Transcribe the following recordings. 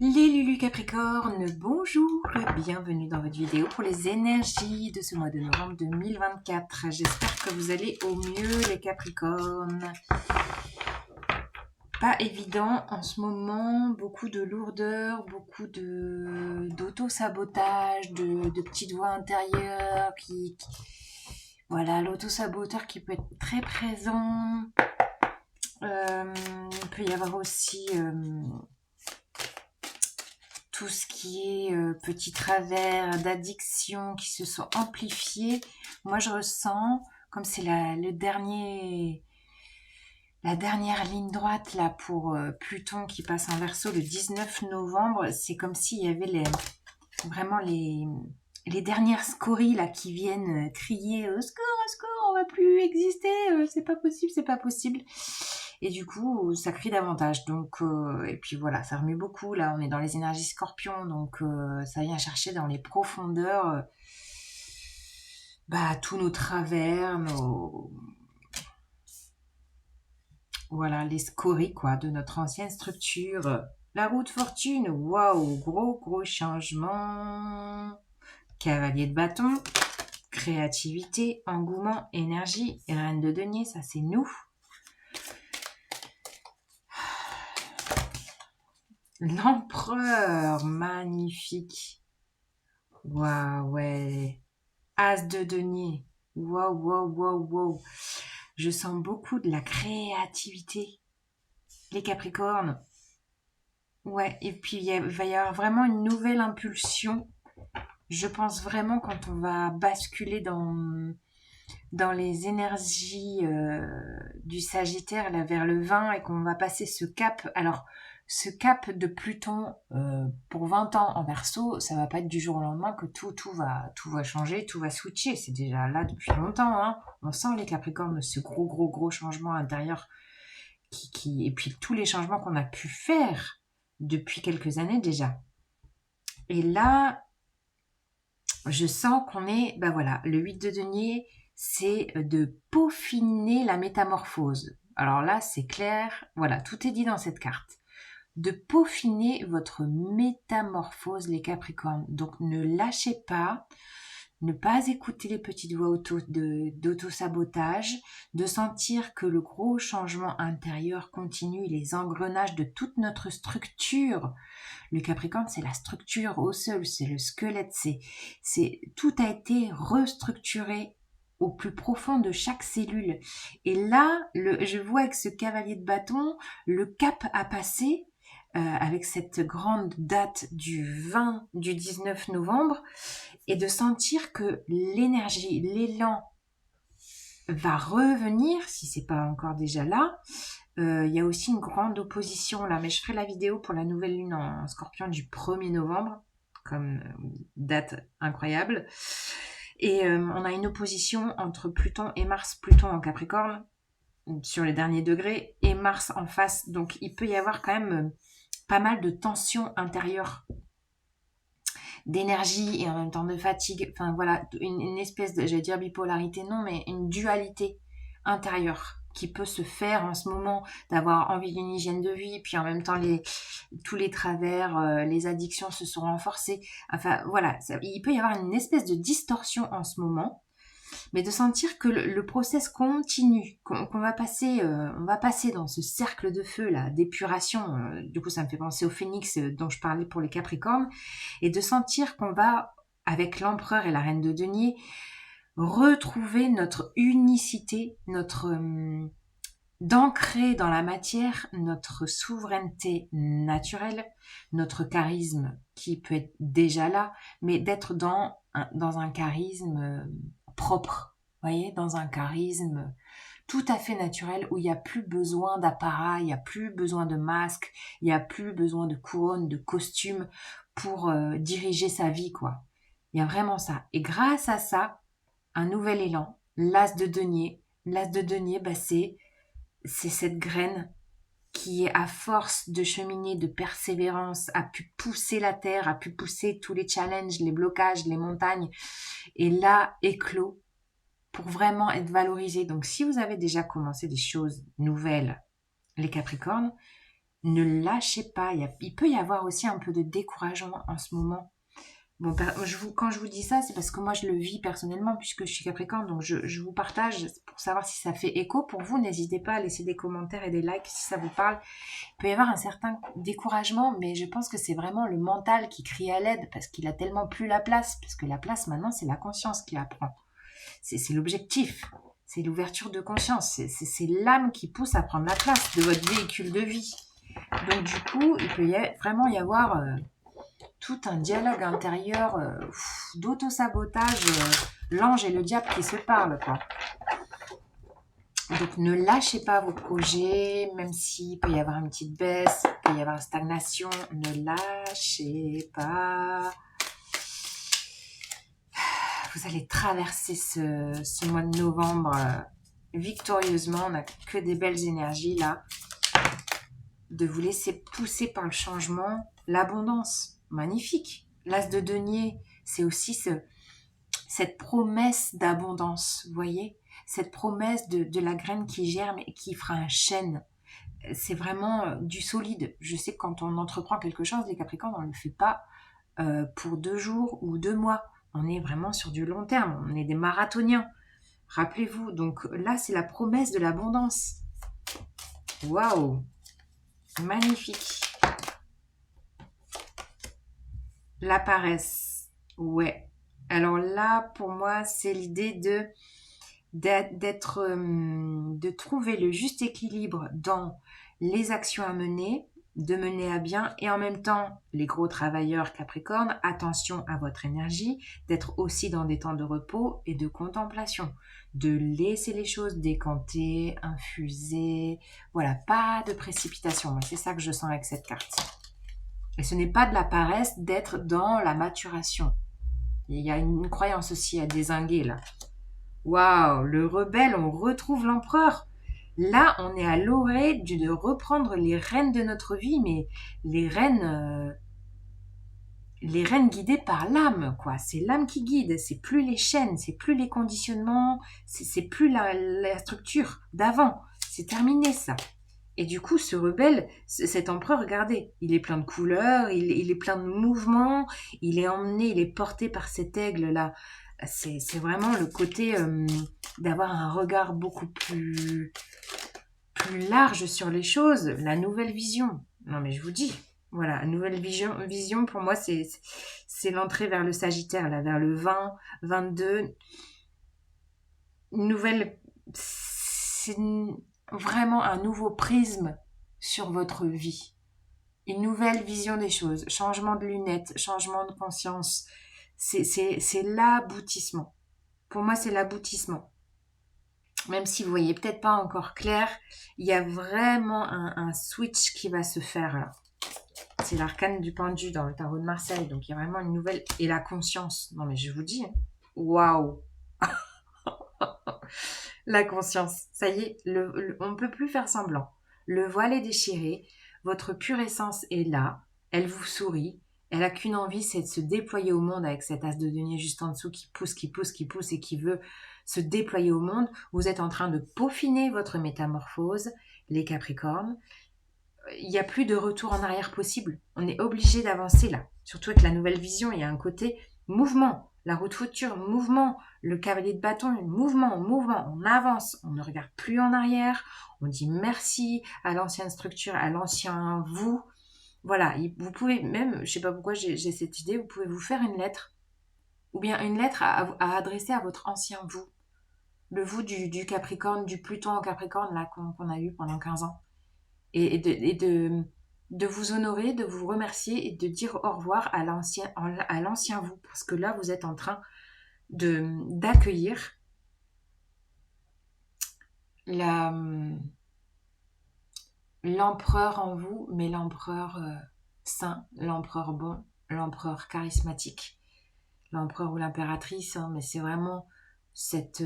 Les Lulu Capricorne, bonjour, bienvenue dans votre vidéo pour les énergies de ce mois de novembre 2024. J'espère que vous allez au mieux les Capricornes. Pas évident en ce moment, beaucoup de lourdeur, beaucoup d'auto-sabotage, de petites voix intérieures voilà, l'auto-saboteur qui peut être très présent. Il peut y avoir aussi tout ce qui est petits travers d'addiction qui se sont amplifiés. Moi, je ressens, comme c'est la dernière ligne droite là pour Pluton qui passe en Verseau le 19 novembre, c'est comme s'il y avait vraiment les dernières scories là qui viennent crier au secours, on va plus exister, c'est pas possible, c'est pas possible. Et du coup, ça crie davantage. Donc, et puis voilà, ça remue beaucoup. Là, on est dans les énergies scorpions, donc ça vient chercher dans les profondeurs tous nos travers, voilà, les scories quoi, de notre ancienne structure. La roue de fortune, waouh, gros changement. Cavalier de bâton, créativité, engouement, énergie, et reine de denier, ça c'est nous. L'empereur, magnifique. Waouh, ouais. As de denier. Waouh. Je sens beaucoup de la créativité. Les Capricornes. Ouais, et puis va y avoir vraiment une nouvelle impulsion. Je pense vraiment quand on va basculer dans les énergies du Sagittaire là, vers le 20 et qu'on va passer ce cap. Alors, ce cap de Pluton pour 20 ans en Verseau, ça va pas être du jour au lendemain que tout va changer, tout va switcher. C'est déjà là depuis longtemps. Hein. On sent les Capricornes, ce gros changement intérieur et puis tous les changements qu'on a pu faire depuis quelques années déjà. Et là, je sens qu'on est, voilà, le 8 de denier, c'est de peaufiner la métamorphose. Alors là, c'est clair, voilà, tout est dit dans cette carte. De peaufiner votre métamorphose, les Capricornes. Donc ne lâchez pas, ne pas écouter les petites voix d'auto-sabotage, de sentir que le gros changement intérieur continue, les engrenages de toute notre structure. Le Capricorne, c'est la structure osseuse, c'est le squelette, tout a été restructuré au plus profond de chaque cellule. Et là, je vois avec ce cavalier de bâton, le cap à passer, avec cette grande date du 19 novembre, et de sentir que l'énergie, l'élan va revenir, si c'est pas encore déjà là. Il y a aussi une grande opposition là, mais je ferai la vidéo pour la nouvelle lune en Scorpion du 1er novembre, comme date incroyable. Et on a une opposition entre Pluton et Mars, Pluton en Capricorne, sur les derniers degrés, et Mars en face. Donc il peut y avoir quand même pas mal de tensions intérieures, d'énergie et en même temps de fatigue. Enfin voilà, une espèce de, j'allais dire bipolarité, non, mais une dualité intérieure qui peut se faire en ce moment, d'avoir envie d'une hygiène de vie, puis en même temps tous les travers, les addictions se sont renforcées. Enfin voilà, il peut y avoir une espèce de distorsion en ce moment, mais de sentir que le process continue, qu'on va passer, on va passer dans ce cercle de feu là, d'épuration. Du coup, ça me fait penser au phénix dont je parlais pour les Capricornes, et de sentir qu'on va, avec l'empereur et la reine de denier, retrouver notre unicité, d'ancrer dans la matière notre souveraineté naturelle, notre charisme qui peut être déjà là, mais d'être dans un charisme propre, voyez, dans un charisme tout à fait naturel où il n'y a plus besoin d'apparat, il n'y a plus besoin de masque, il n'y a plus besoin de couronne, de costume pour diriger sa vie, quoi. Il y a vraiment ça. Et grâce à ça, un nouvel élan, l'as de denier. L'as de denier, c'est cette graine qui, à force de cheminer, de persévérance, a pu pousser la terre, a pu pousser tous les challenges, les blocages, les montagnes, et là éclos pour vraiment être valorisé. Donc si vous avez déjà commencé des choses nouvelles, les Capricornes, Ne lâchez pas. Il peut y avoir aussi un peu de découragement en ce moment. Bon, quand je vous dis ça, c'est parce que moi je le vis personnellement puisque je suis Capricorne, donc je vous partage pour savoir si ça fait écho pour vous. N'hésitez pas à laisser des commentaires et des likes si ça vous parle. Il peut y avoir un certain découragement, mais je pense que c'est vraiment le mental qui crie à l'aide parce qu'il a tellement plus la place, parce que la place maintenant c'est la conscience qui la prend. C'est l'objectif, c'est l'ouverture de conscience, c'est l'âme qui pousse à prendre la place de votre véhicule de vie. Donc du coup, il peut vraiment y avoir tout un dialogue intérieur d'auto-sabotage, l'ange et le diable qui se parlent, quoi. Donc ne lâchez pas vos projets, même s'il peut y avoir une petite baisse, il peut y avoir une stagnation, ne lâchez pas. Vous allez traverser ce mois de novembre victorieusement, on n'a que des belles énergies là. De vous laisser pousser par le changement, l'abondance, magnifique. L'as de denier, c'est aussi cette promesse d'abondance, vous voyez, cette promesse de la graine qui germe et qui fera un chêne. C'est vraiment du solide. Je sais que quand on entreprend quelque chose, les Capricornes, on ne le fait pas pour 2 jours ou 2 mois. On est vraiment sur du long terme, on est des marathoniens. Rappelez-vous, donc là, c'est la promesse de l'abondance. Waouh! Magnifique. La paresse. Ouais. Alors là, pour moi, c'est l'idée de trouver le juste équilibre dans les actions à mener, de mener à bien et en même temps, les gros travailleurs Capricorne, attention à votre énergie, d'être aussi dans des temps de repos et de contemplation, de laisser les choses décanter, infuser, voilà, pas de précipitation. Moi, c'est ça que je sens avec cette carte. Et ce n'est pas de la paresse d'être dans la maturation. Il y a une croyance aussi à dézinguer là. Waouh, le rebelle, on retrouve l'empereur. Là, on est à l'orée de reprendre les rênes de notre vie, mais les rênes guidées par l'âme, quoi. C'est l'âme qui guide. C'est plus les chaînes, c'est plus les conditionnements, c'est plus la structure d'avant. C'est terminé ça. Et du coup, ce rebelle, cet empereur, regardez, il est plein de couleurs, il est plein de mouvements, il est emmené, il est porté par cet aigle-là. C'est vraiment le côté d'avoir un regard beaucoup plus large sur les choses, la nouvelle vision. Non mais je vous dis, voilà, nouvelle vision pour moi, c'est l'entrée vers le Sagittaire, là, vers le 20, 22. Nouvelle, c'est vraiment un nouveau prisme sur votre vie. Une nouvelle vision des choses, changement de lunettes, changement de conscience. C'est l'aboutissement. Pour moi, c'est l'aboutissement. Même si vous voyez peut-être pas encore clair, il y a vraiment un switch qui va se faire là. C'est l'arcane du pendu dans le tarot de Marseille. Donc il y a vraiment une nouvelle... Et la conscience. Non mais je vous dis, waouh. La conscience. Ça y est, on ne peut plus faire semblant. Le voile est déchiré. Votre pure essence est là. Elle vous sourit. Elle a qu'une envie, c'est de se déployer au monde avec cet as de denier juste en dessous qui pousse, qui pousse, qui pousse et qui veut se déployer au monde. Vous êtes en train de peaufiner votre métamorphose, les Capricornes. Il n'y a plus de retour en arrière possible. On est obligé d'avancer là. Surtout avec la nouvelle vision, il y a un côté mouvement. La route future, mouvement. Le cavalier de bâton, mouvement, mouvement. On avance, on ne regarde plus en arrière. On dit merci à l'ancienne structure, à l'ancien vous. Voilà, vous pouvez même, je sais pas pourquoi j'ai cette idée, vous pouvez vous faire une lettre. Ou bien une lettre à adresser à votre ancien vous. Le vous du Capricorne, du Pluton en Capricorne là qu'on a eu pendant 15 ans. Et de vous honorer, de vous remercier et de dire au revoir à l'ancien vous. Parce que là, vous êtes en train d'accueillir l'empereur en vous, mais l'empereur saint, l'empereur bon, l'empereur charismatique, l'empereur ou l'impératrice, hein, mais c'est vraiment cette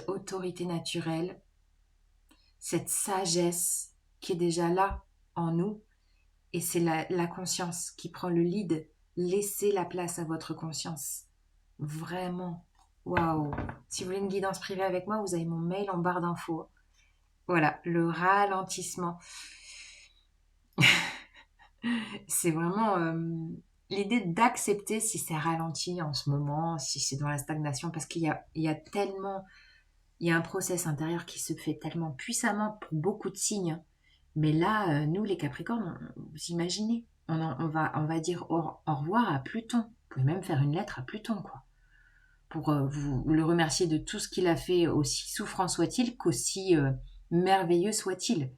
autorité naturelle, cette sagesse qui est déjà là en nous. Et c'est la conscience qui prend le lead. Laissez la place à votre conscience. Vraiment. Waouh. Si vous voulez une guidance privée avec moi, vous avez mon mail en barre d'infos. Voilà, le ralentissement. C'est vraiment l'idée d'accepter si c'est ralenti en ce moment, si c'est dans la stagnation, parce qu'il y a tellement, il y a un process intérieur qui se fait tellement puissamment pour beaucoup de signes. Mais là, nous, les Capricornes, vous imaginez, on va dire au revoir à Pluton. Vous pouvez même faire une lettre à Pluton, quoi. Pour vous le remercier de tout ce qu'il a fait, aussi souffrant soit-il, qu'aussi merveilleux soit-il.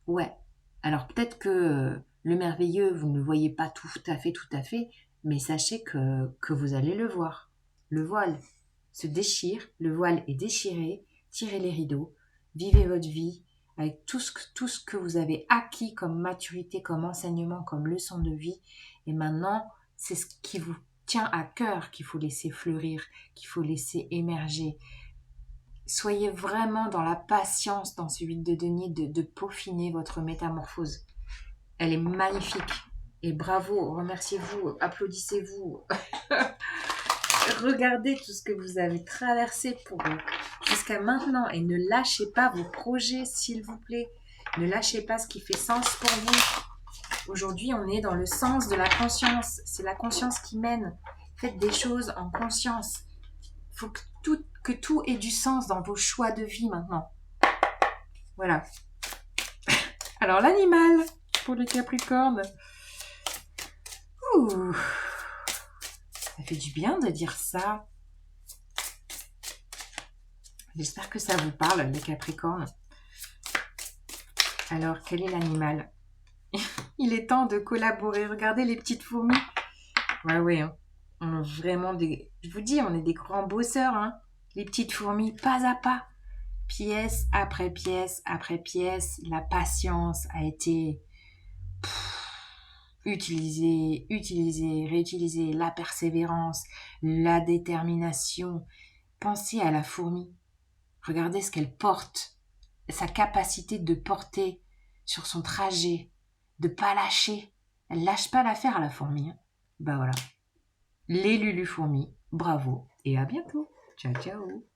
Ouais. Alors peut-être que le merveilleux, vous ne le voyez pas tout à fait, mais sachez que vous allez le voir. Le voile se déchire, le voile est déchiré, tirez les rideaux, vivez votre vie avec tout ce que vous avez acquis comme maturité, comme enseignement, comme leçon de vie. Et maintenant, c'est ce qui vous tient à cœur qu'il faut laisser fleurir, qu'il faut laisser émerger. Soyez vraiment dans la patience dans ce 8 de denier de peaufiner votre métamorphose. Elle est magnifique. Et bravo, remerciez-vous, applaudissez-vous. Regardez tout ce que vous avez traversé pour jusqu'à maintenant et ne lâchez pas vos projets, s'il vous plaît. Ne lâchez pas ce qui fait sens pour vous. Aujourd'hui, on est dans le sens de la conscience. C'est la conscience qui mène. Faites des choses en conscience. Il faut que tout ait du sens dans vos choix de vie maintenant. Voilà. Alors l'animal pour les Capricornes. Ouh, ça fait du bien de dire ça. J'espère que ça vous parle, les Capricornes. Alors, quel est l'animal? Il est temps de collaborer. Regardez les petites fourmis. Ouais, hein. On est vraiment des... Je vous dis, on est des grands bosseurs, hein. Les petites fourmis, pas à pas. Pièce après pièce après pièce. La patience a été utilisée, réutilisée. La persévérance, la détermination. Pensez à la fourmi. Regardez ce qu'elle porte. Sa capacité de porter sur son trajet, de pas lâcher. Elle lâche pas l'affaire, la fourmi. Hein. Bah voilà. Les Lulu fourmis, bravo et à bientôt. Ciao, ciao.